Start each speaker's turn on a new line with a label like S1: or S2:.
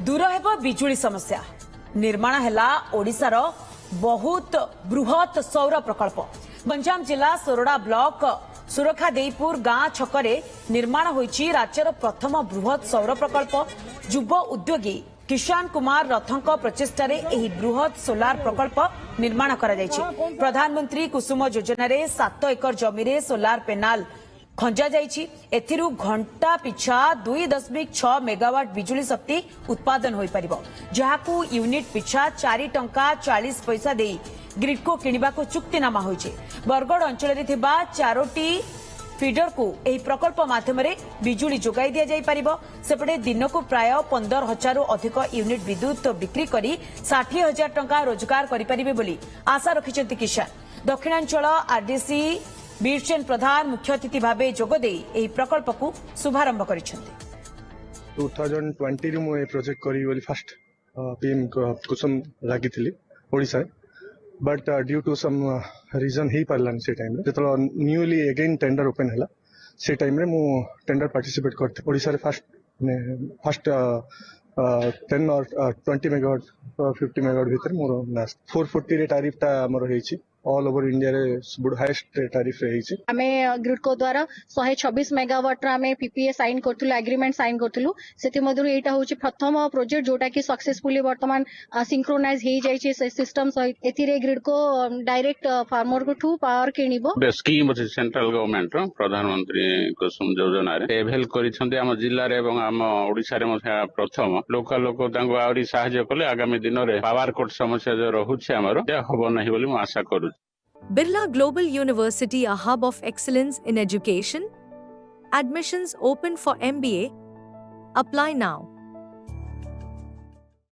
S1: दूर हेब बिजुली समस्या निर्माण हैला ओडिशार बहुत बृहत सौर प्रकल्प। गंजाम जिला सोरडा ब्लॉक सुरखादेईपुर गां छकरे निर्माण होईची राज्यर प्रथम बृहत सौर प्रकल्प। युव उद्योगी किसान कुमार रथंक प्रचेष्टारे एही बृहत सोलार प्रकल्प निर्माण करा जायछि। प्रधानमंत्री कुसुम योजना 7 एकर जमीरे सोलार पैनल खंजा जायछि। एथिरु घंटा पिछा 2.6 मेगावाट बिजुली शक्ति उत्पादन होई परिबो, जहाकू यूनिट पिछा 4 टंका 40 पैसा देई ग्रिडको किनिबाको चुक्तिनामा होईछि। बरगड़ अंचल थिबा 4टी फीडर को एही प्रकल्प माध्यम बिजुली जोगाई दिया जाई परिबो। सेपटे दिनकू प्राय 15,000 अधिक यूनिट विद्युत बिक्री करी 60,000 टंका रोजगार करि परिबे बोली आशा रखिछन्ति किसान। दक्षिणांचल आरडीसी बीरचंद प्रधान मुख्य अतिथि भावे जोगदे एही प्रकल्प को शुभारंभ करिछन्ति।
S2: 2020 रे मु ए प्रोजेक्ट करी बोली फर्स्ट पीएम कुसुम लागिथिली Odisha, but due to some reason ही पारलान से टाइम रे तो न्यूली अगेन टेंडर ओपन हला। से टाइम रे मु टेंडर पार्टिसिपेट करते ओडिसा रे फर्स्ट 10 और 20 मेगावाट 50 मेगावाट भीतर मोर लास्ट 440 रे टैरिफ ता हमर हेछि। ऑल ओवर इंडिया रे सबुड हाईएस्ट टैरिफ रे हेछि।
S3: हमें ग्रिडको द्वारा 126 मेगावाट रा हमें पीपीए साइन करथुलु, एग्रीमेंट साइन करथुलु। सेति मधुर एटा होछि प्रथम प्रोजेक्ट जोटा कि सक्सेसफुली वर्तमान सिंक्रोनाइज हे जाय छै सिस्टम सहित। एथिरे ग्रिडको डायरेक्ट फार्मर को ठू पावर किनिबो।
S4: बे स्कीम अछि सेंट्रल गवर्नमेंट रो प्रधानमंत्री कुसुम योजना रे एभेल करिसंते हम जिल्ला रे एवं हम ओडिसा रे मथे प्रथम लोकल लोक तांको आउरी सहाय्य कले आगामी दिन रे पावर कट समस्या जो रहुछि हमर हबो नाही बोली मु आशा करू।
S5: Birla Global University, a hub of excellence in education. Admissions open for MBA. Apply now.